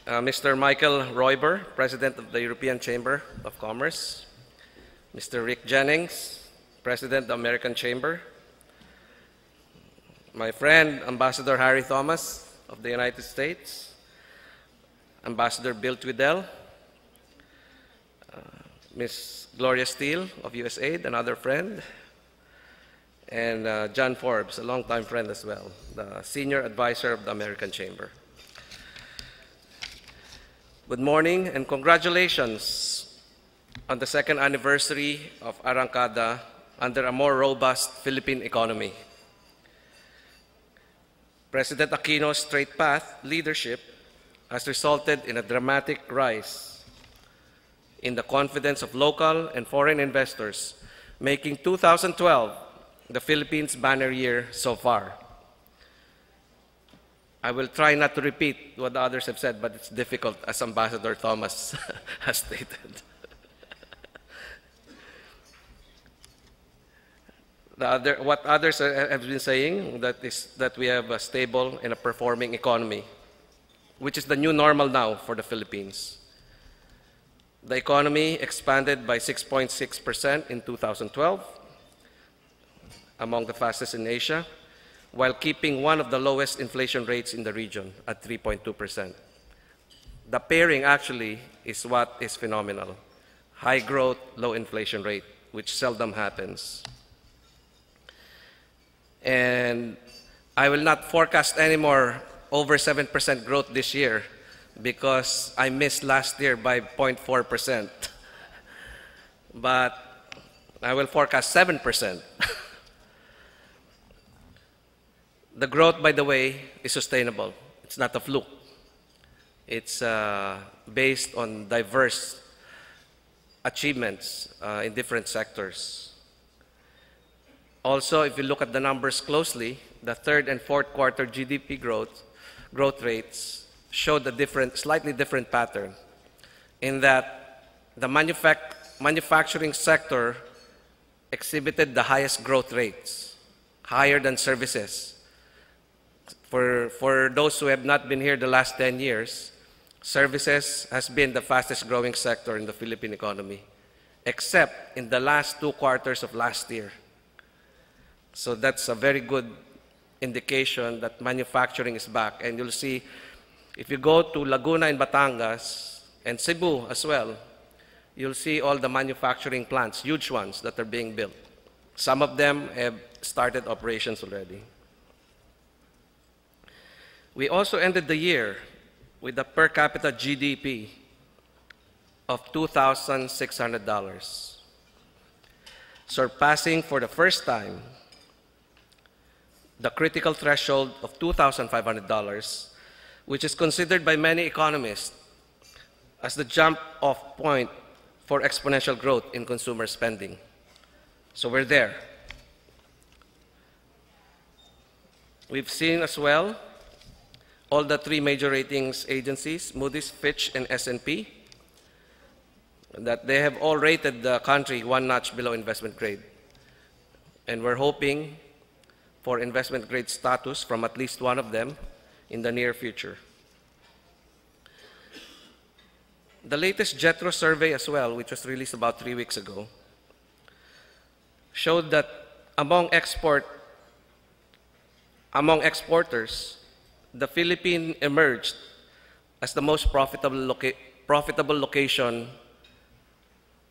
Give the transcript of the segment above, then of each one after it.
Mr. Michael Royber, President of the European Chamber of Commerce, Mr. Rick Jennings, President of the American Chamber, my friend Ambassador Harry Thomas of the United States, Ambassador Bill Twidell, Ms. Gloria Steele of USAID, another friend, and John Forbes, a longtime friend as well, the Senior Advisor of the American Chamber. Good morning and congratulations on the second anniversary of Arangkada under a more robust Philippine economy. President Aquino's straight path leadership has resulted in a dramatic rise in the confidence of local and foreign investors, making 2012 the Philippines' banner year so far. I will try not to repeat what the others have said, but it's difficult, as Ambassador Thomas has stated. What others have been saying, that we have a stable and a performing economy, which is the new normal now for the Philippines. The economy expanded by 6.6% in 2012, among the fastest in Asia, while keeping one of the lowest inflation rates in the region at 3.2%. The pairing actually is what is phenomenal. High growth, low inflation rate, which seldom happens. And I will not forecast any more over 7% growth this year because I missed last year by 0.4%. But I will forecast 7%. The growth, by the way, is sustainable. It's not a fluke. It's based on diverse achievements in different sectors. Also, if you look at the numbers closely, the third and fourth quarter GDP growth rates showed a slightly different pattern in that the manufacturing sector exhibited the highest growth rates, higher than services. For those who have not been here the last 10 years, services has been the fastest growing sector in the Philippine economy, except in the last 2 quarters of last year. So that's a very good indication that manufacturing is back. And you'll see, if you go to Laguna and Batangas, and Cebu as well, you'll see all the manufacturing plants, huge ones that are being built. Some of them have started operations already. We also ended the year with a per capita GDP of $2,600, surpassing for the first time the critical threshold of $2,500, which is considered by many economists as the jump-off point for exponential growth in consumer spending. So we're there. We've seen as well all the 3 major ratings agencies, Moody's, Fitch, and S&P, that they have all rated the country 1 notch below investment grade. And we're hoping for investment grade status from at least one of them in the near future. The latest JETRO survey as well, which was released about 3 weeks ago, showed that among exporters, the Philippines emerged as the most profitable location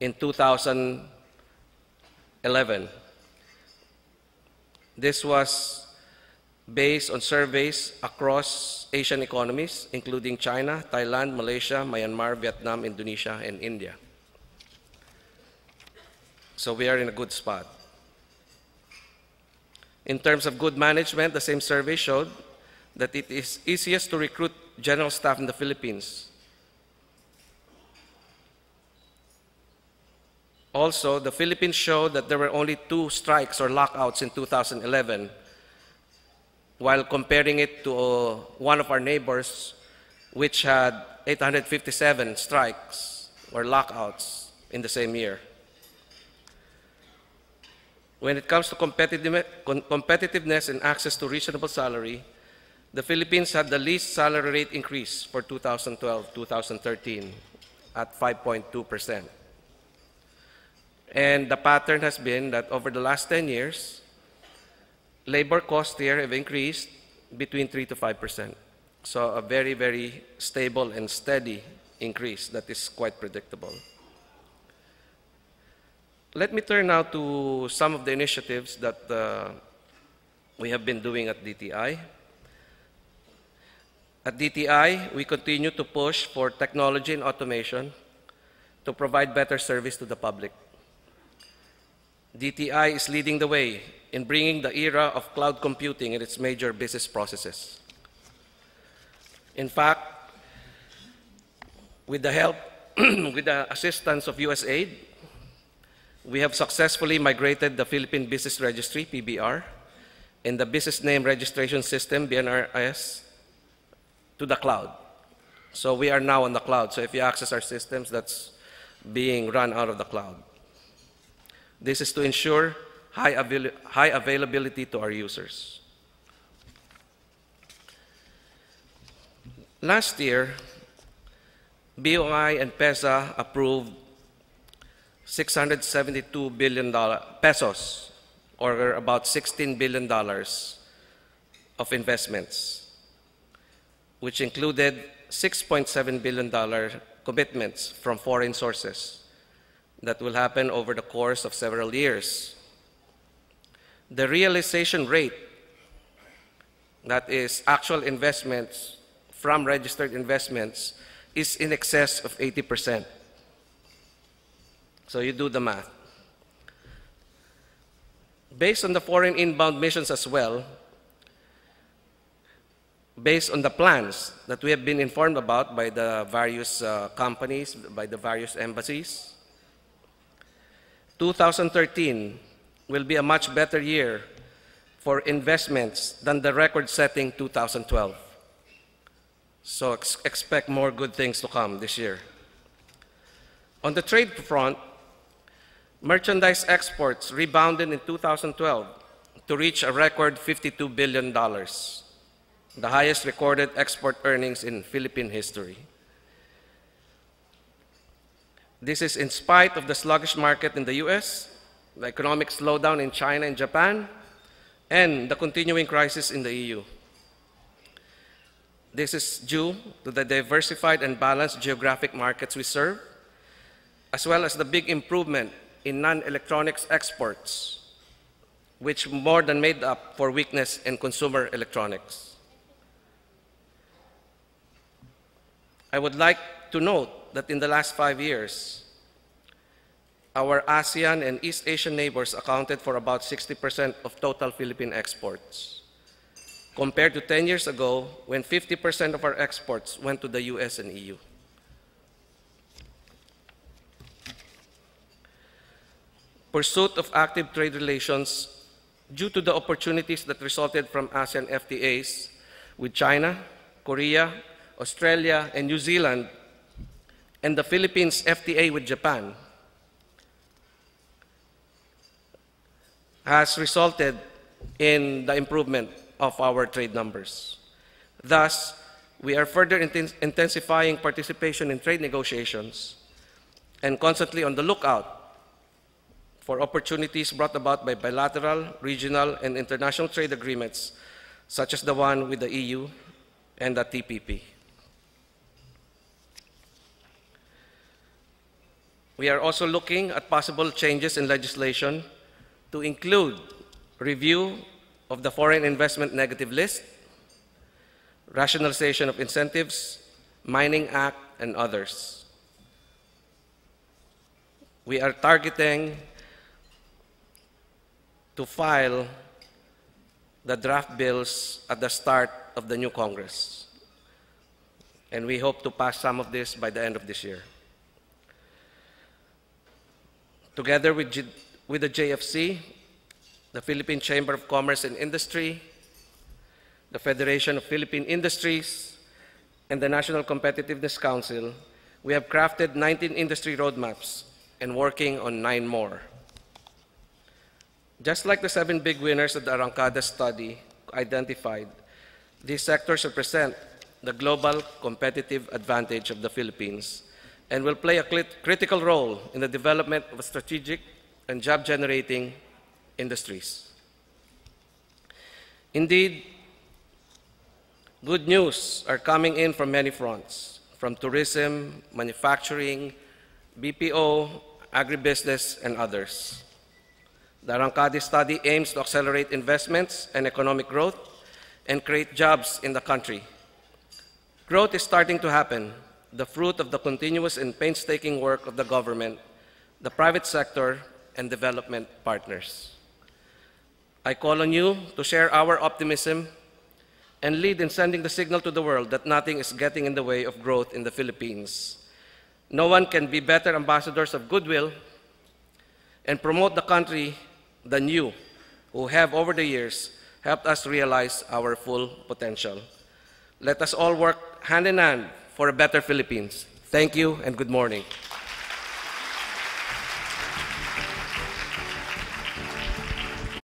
in 2011. This was based on surveys across Asian economies, including China, Thailand, Malaysia, Myanmar, Vietnam, Indonesia, and India. So we are in a good spot. In terms of good management, the same survey showed that it is easiest to recruit general staff in the Philippines. Also, the Philippines showed that there were only 2 strikes or lockouts in 2011, while comparing it to one of our neighbors, which had 857 strikes or lockouts in the same year. When it comes to competitiveness and access to reasonable salary, the Philippines had the least salary rate increase for 2012-2013 at 5.2%. And the pattern has been that over the last 10 years, labor costs here have increased between 3 to 5%. So a very, very stable and steady increase that is quite predictable. Let me turn now to some of the initiatives that we have been doing at DTI. At DTI, we continue to push for technology and automation to provide better service to the public. DTI is leading the way in bringing the era of cloud computing in its major business processes. In fact, with the help, with the assistance of USAID, we have successfully migrated the Philippine Business Registry, PBR, and the Business Name Registration System, BNRS, to the cloud. So we are now on the cloud. So if you access our systems, that's being run out of the cloud. This is to ensure high availability to our users. Last year, BOI and PESA approved $672 billion pesos, or about $16 billion of investments, which included $6.7 billion commitments from foreign sources that will happen over the course of several years. The realization rate, that is actual investments from registered investments, is in excess of 80%. So you do the math. Based on the foreign inbound missions as well, based on the plans that we have been informed about by the various companies, by the various embassies, 2013 will be a much better year for investments than the record-setting 2012. So expect more good things to come this year. On the trade front, merchandise exports rebounded in 2012 to reach a record $52 billion, the highest recorded export earnings in Philippine history. This is in spite of the sluggish market in the US, the economic slowdown in China and Japan, and the continuing crisis in the EU. This is due to the diversified and balanced geographic markets we serve, as well as the big improvement in non-electronics exports, which more than made up for weakness in consumer electronics. I would like to note that in the last 5 years, our ASEAN and East Asian neighbors accounted for about 60% of total Philippine exports, compared to 10 years ago when 50% of our exports went to the US and EU. Pursuit of active trade relations due to the opportunities that resulted from ASEAN FTAs with China, Korea, Australia, and New Zealand, and the Philippines FTA with Japan has resulted in the improvement of our trade numbers. Thus, we are further intensifying participation in trade negotiations and constantly on the lookout for opportunities brought about by bilateral, regional, and international trade agreements, such as the one with the EU and the TPP. We are also looking at possible changes in legislation to include review of the Foreign Investment Negative List, rationalization of incentives, Mining Act, and others. We are targeting to file the draft bills at the start of the new Congress. And we hope to pass some of this by the end of this year. Together with the JFC, the Philippine Chamber of Commerce and Industry, the Federation of Philippine Industries, and the National Competitiveness Council, we have crafted 19 industry roadmaps and working on 9 more. Just like the 7 big winners that the Arangkada study identified, These sectors represent the global competitive advantage of the Philippines and will play a critical role in the development of strategic and job-generating industries. Indeed, good news are coming in from many fronts, from tourism, manufacturing, BPO, agribusiness, and others. The Arangkada study aims to accelerate investments and economic growth and create jobs in the country. Growth is starting to happen, the fruit of the continuous and painstaking work of the government, the private sector, and development partners. I call on you to share our optimism and lead in sending the signal to the world that nothing is getting in the way of growth in the Philippines. No one can be better ambassadors of goodwill and promote the country than you, who have over the years helped us realize our full potential. Let us all work hand in hand for a better Philippines. Thank you and good morning.